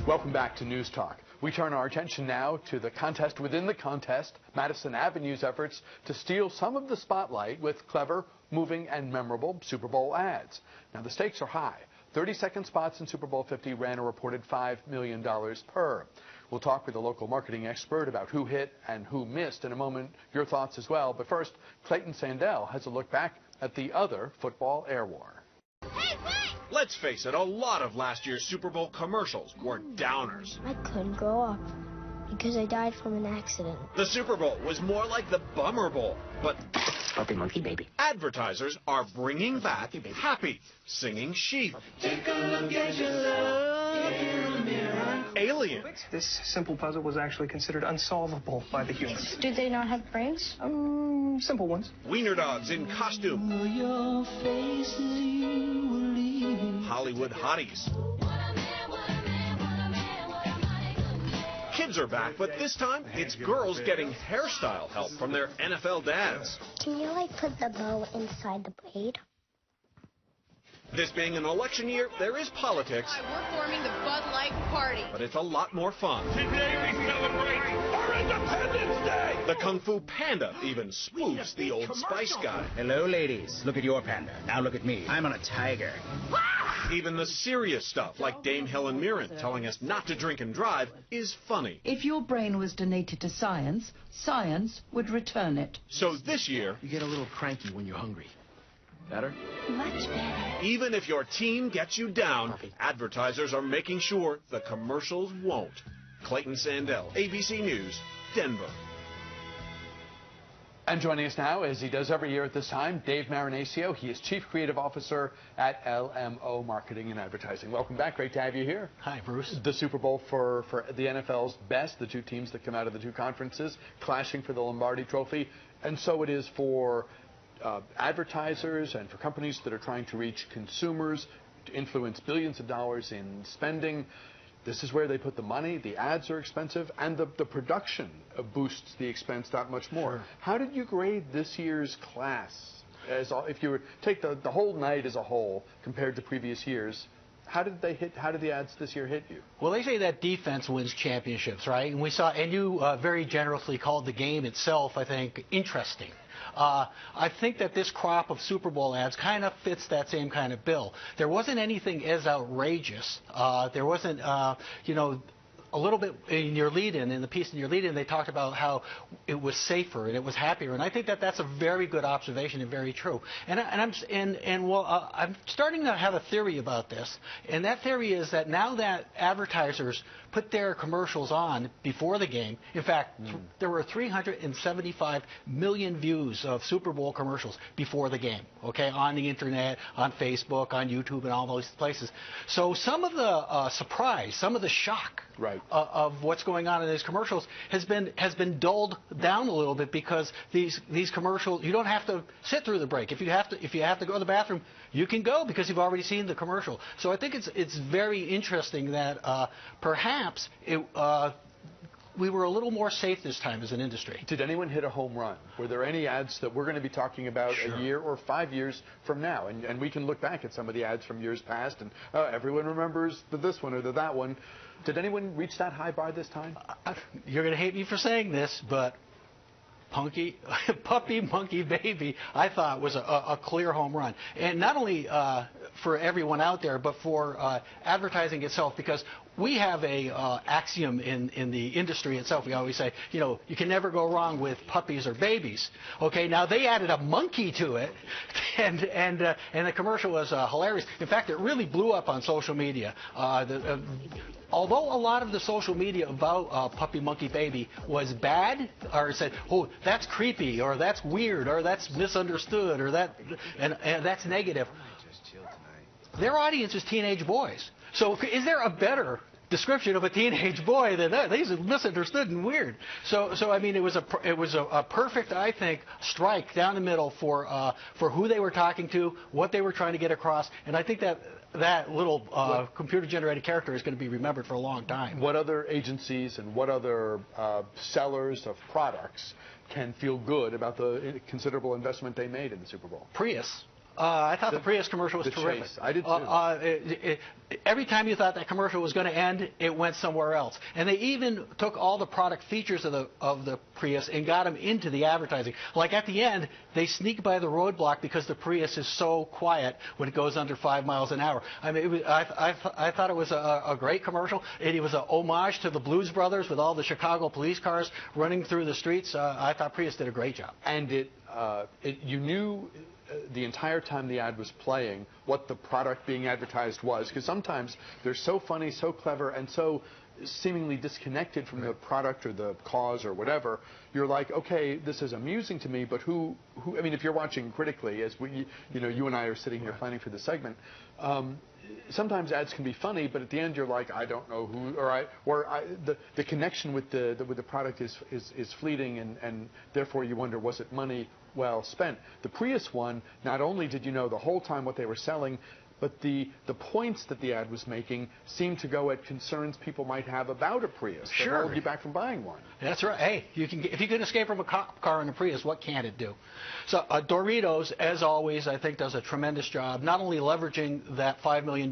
Welcome back to News Talk. We turn our attention now to the contest within the contest, Madison Avenue's efforts to steal some of the spotlight with clever, moving, and memorable Super Bowl ads. Now, the stakes are high. 30-second spots in Super Bowl 50 ran a reported $5 million per. We'll talk with a local marketing expert about who hit and who missed in a moment. Your thoughts as well. But first, Clayton Sandell has a look back at the other football air war. Let's face it, a lot of last year's Super Bowl commercials were downers. I couldn't grow up because I died from an accident. The Super Bowl was more like the Bummer Bowl, but Puppymonkeybaby. advertisers are bringing back happy, singing sheep. Take a look at your love in the mirror. Aliens. This simple puzzle was actually considered unsolvable by the humans. Do they not have brains? Simple ones. Wiener dogs in costume. Your faces you were leaving. Hollywood hotties. Kids are back, but this time it's girls getting hairstyle help from their NFL dads. Can you, put the bow inside the braid? This being an election year, there is politics. We're forming the Bud Light Party. But it's a lot more fun. Today we celebrate our Independence Day! The Kung Fu Panda even spoofs the Old Spice guy. Hello, ladies. Look at your panda. Now look at me. I'm on a tiger. Even the serious stuff, like Dame Helen Mirren telling us not to drink and drive, is funny. If your brain was donated to science, science would return it. So this year, You get a little cranky when you're hungry. Better? Much better. even if your team gets you down, advertisers are making sure the commercials won't. Clayton Sandell, ABC News, Denver. And joining us now, as he does every year at this time, Dave Marinaccio. He is Chief Creative Officer at LMO Marketing and Advertising. Welcome back. Great to have you here. Hi, Bruce. The Super Bowl for the NFL's best, the two teams that come out of the two conferences, clashing for the Lombardi Trophy. And so it is for advertisers and for companies that are trying to reach consumers, to influence billions of dollars in spending. This is where they put the money. The ads are expensive, and the production boosts the expense that much more. Sure. How did you grade this year's class? If you were take the whole night as a whole compared to previous years, how did the ads this year hit you? Well, they say that defense wins championships, right? And we saw, and you very generously called the game itself, I think, interesting. I think that this crop of Super Bowl ads kind of fits that same kind of bill. There wasn't anything as outrageous. There wasn't, a little bit in your lead-in, in the piece in your lead-in, they talked about how it was safer and it was happier, and I think that that's a very good observation and very true. I'm starting to have a theory about this, and that theory is that now that advertisers put their commercials on before the game, in fact, there were 375 million views of Super Bowl commercials before the game, okay, on the internet, on Facebook, on YouTube, and all those places. So some of the surprise, some of the shock, right, of what's going on in these commercials has been dulled down a little bit, because these commercials, you don't have to sit through the break. If you have to go to the bathroom, you can go because you've already seen the commercial. So I think it's very interesting that perhaps we were a little more safe this time as an industry. Did anyone hit a home run? Were there any ads that we're going to be talking about a year or 5 years from now? And we can look back at some of the ads from years past, and everyone remembers this one or that one. Did anyone reach that high bar this time? You're going to hate me for saying this, but Puppymonkeybaby, I thought was a clear home run. And not only for everyone out there, but for advertising itself, because we have a axiom in the industry itself. We always say, you can never go wrong with puppies or babies. Okay, now they added a monkey to it, and the commercial was hilarious. In fact, it really blew up on social media. Although a lot of the social media about Puppymonkeybaby was bad, or said, oh, that's creepy, or that's weird, or that's misunderstood, or and that's negative, their audience is teenage boys. So is there a better description of a teenage boy than that? These are misunderstood and weird. So I mean, it was a perfect, I think, strike down the middle for who they were talking to, what they were trying to get across, and I think that little computer-generated character is going to be remembered for a long time. What other agencies and what other sellers of products can feel good about the considerable investment they made in the Super Bowl? Prius. I thought the Prius commercial was terrific. Chase. I did too. Every time you thought that commercial was going to end, it went somewhere else. And they even took all the product features of the Prius and got them into the advertising. Like at the end, they sneak by the roadblock because the Prius is so quiet when it goes under 5 miles an hour. I mean, I thought it was a great commercial. It was an homage to the Blues Brothers with all the Chicago police cars running through the streets. I thought Prius did a great job. And you knew the entire time the ad was playing what the product being advertised was, because sometimes they're so funny, so clever, and so seemingly disconnected from the product or the cause or whatever. You're like, okay, this is amusing to me, but who I mean, if you're watching critically, as you and I are sitting here planning for the segment, sometimes ads can be funny, but at the end you're like, I don't know who, the connection with the product is fleeting, and therefore you wonder, was it money well spent? The Prius one, not only did you know the whole time what they were selling, but the points that the ad was making seemed to go at concerns people might have about a Prius that hold you back from buying one. That's right. Hey, if you can escape from a cop car in a Prius, what can't it do? So Doritos, as always, I think does a tremendous job, not only leveraging that $5 million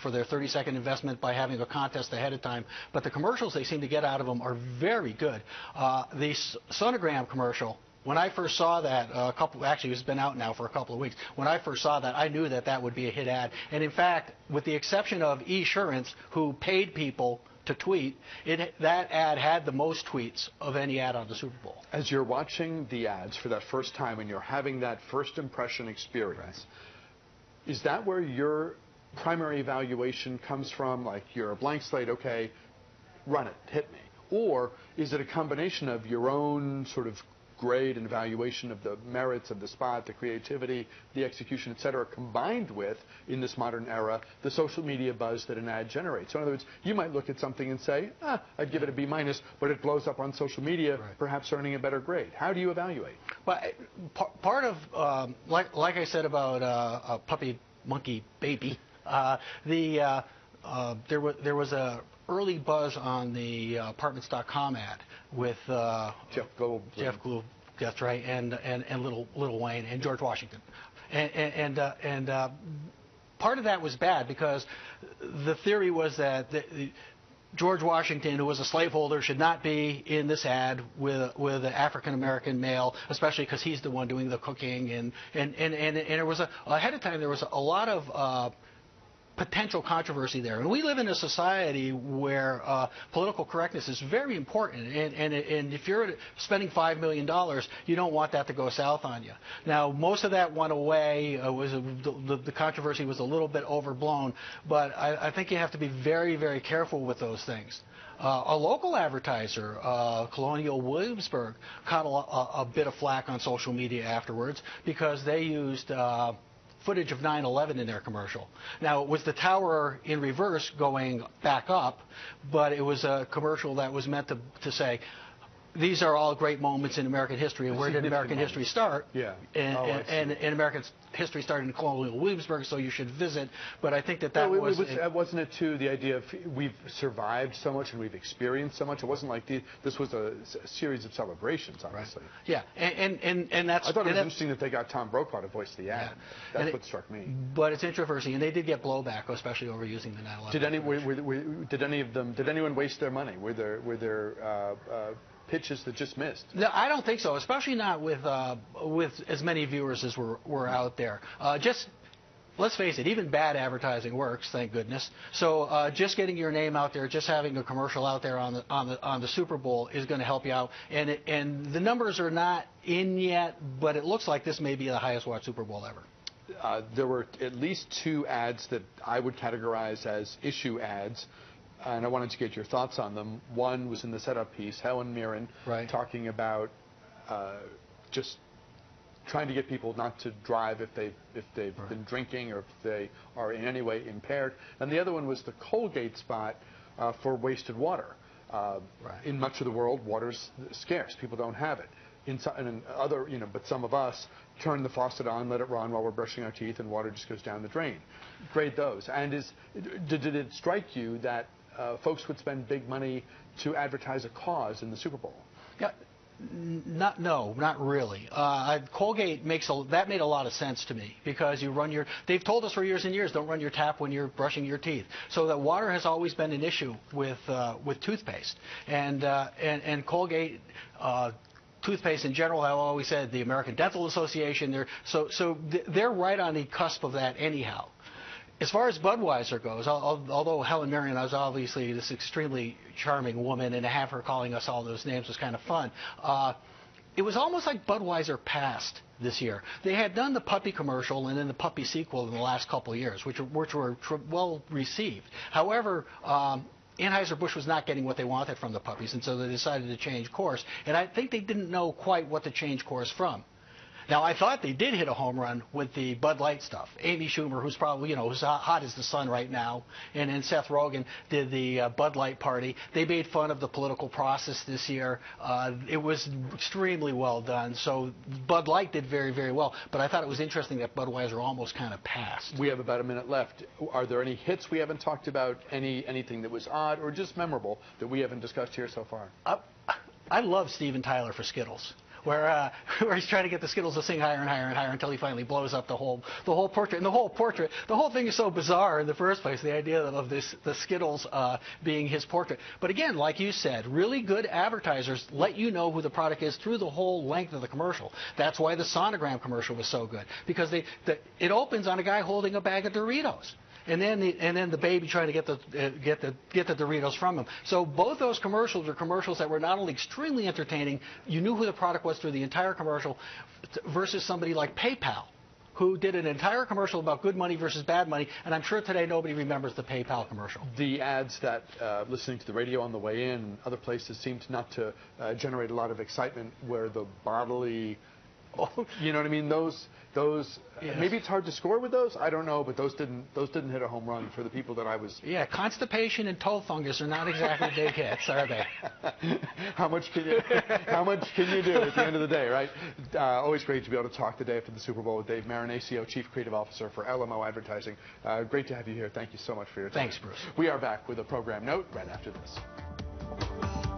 for their 30-second investment by having a contest ahead of time, but the commercials they seem to get out of them are very good. The Sonogram commercial, when I first saw that, actually it's been out now for a couple of weeks. When I first saw that, I knew that would be a hit ad. And in fact, with the exception of Esurance, who paid people to tweet, that ad had the most tweets of any ad on the Super Bowl. As you're watching the ads for that first time and you're having that first impression experience, is that where your primary evaluation comes from? Like, you're a blank slate, okay, run it, hit me. Or is it a combination of your own sort of grade and evaluation of the merits of the spot, the creativity, the execution, etc., combined with, in this modern era, the social media buzz that an ad generates? So in other words, you might look at something and say, I'd give it a B-, but it blows up on social media, perhaps earning a better grade. How do you evaluate? Well, part of, like I said about Puppymonkeybaby, there was a early buzz on the Apartments.com ad with Jeff Goldblum, that's right, and Lil Wayne and George Washington, and part of that was bad because the theory was that George Washington, who was a slaveholder, should not be in this ad with an African American male, especially because he's the one doing the cooking, and there was ahead of time there was a lot of potential controversy there. And we live in a society where political correctness is very important. And if you're spending $5 million, you don't want that to go south on you. Now, most of that went away. The controversy was a little bit overblown. But I think you have to be very, very careful with those things. A local advertiser, Colonial Williamsburg, caught a bit of flack on social media afterwards because they used footage of 9/11 in their commercial. Now, it was the tower in reverse going back up, but it was a commercial that was meant to say, these are all great moments in American history, and where did American history start? Yeah. And American history started in Colonial Williamsburg, so you should visit. But I think wasn't it too the idea of we've survived so much and we've experienced so much? It wasn't like this was a series of celebrations, honestly. Right. Yeah, and that's. I thought it was interesting that they got Tom Brokaw to voice the ad. Yeah. That's what struck me. But it's introversy, and they did get blowback, especially over using the 9/11. Did anyone waste their money? Were there pitches that just missed? No, I don't think so, especially not with as many viewers as were out there. Let's face it, even bad advertising works, thank goodness. So just getting your name out there, just having a commercial out there on the Super Bowl is going to help you out. And the numbers are not in yet, but it looks like this may be the highest watched Super Bowl ever. There were at least 2 ads that I would categorize as issue ads, and I wanted to get your thoughts on them. One was in the setup piece, Helen Marin, talking about just trying to get people not to drive if they've been drinking or if they are in any way impaired. And the other one was the Colgate spot for wasted water. In much of the world, water's scarce. People don't have it. But some of us turn the faucet on, let it run while we're brushing our teeth, and water just goes down the drain. Grade those. And did it strike you that folks would spend big money to advertise a cause in the Super Bowl? Yeah. Not really. Colgate made a lot of sense to me because they've told us for years and years, don't run your tap when you're brushing your teeth. So that water has always been an issue with toothpaste, and Colgate. Toothpaste in general, I've always said the American Dental Association. They're right on the cusp of that anyhow. As far as Budweiser goes, although Helen Marion is obviously this extremely charming woman, and to have her calling us all those names was kind of fun, it was almost like Budweiser passed this year. They had done the puppy commercial and then the puppy sequel in the last couple of years, which were well received. However, Anheuser-Busch was not getting what they wanted from the puppies, and so they decided to change course. And I think they didn't know quite what to change course from. Now, I thought they did hit a home run with the Bud Light stuff. Amy Schumer, who's probably, who's hot as the sun right now, and then Seth Rogen did the Bud Light party. They made fun of the political process this year. It was extremely well done. So Bud Light did very, very well. But I thought it was interesting that Budweiser almost kind of passed. We have about a minute left. Are there any hits we haven't talked about, anything that was odd or just memorable that we haven't discussed here so far? I love Steven Tyler for Skittles. Where he's trying to get the Skittles to sing higher and higher and higher until he finally blows up the whole portrait. And the whole thing is so bizarre in the first place, the idea of the Skittles being his portrait. But again, like you said, really good advertisers let you know who the product is through the whole length of the commercial. That's why the sonogram commercial was so good, because it opens on a guy holding a bag of Doritos. And then the baby trying to get the Doritos from him. So both those commercials are commercials that were not only extremely entertaining, you knew who the product was through the entire commercial, versus somebody like PayPal, who did an entire commercial about good money versus bad money, and I'm sure today nobody remembers the PayPal commercial. The ads that listening to the radio on the way in and other places seemed not to generate a lot of excitement, where the bodily... you know what I mean? Those yes. Maybe it's hard to score with those. I don't know, but those didn't hit a home run for the people that I was. Yeah, constipation and toe fungus are not exactly big hits, are they? How much can you do at the end of the day, right? Always great to be able to talk the day after the Super Bowl with Dave Marin, ACO, Chief Creative Officer for LMO Advertising. Great to have you here. Thank you so much for your time. Thanks, Bruce. We are back with a program note right after this.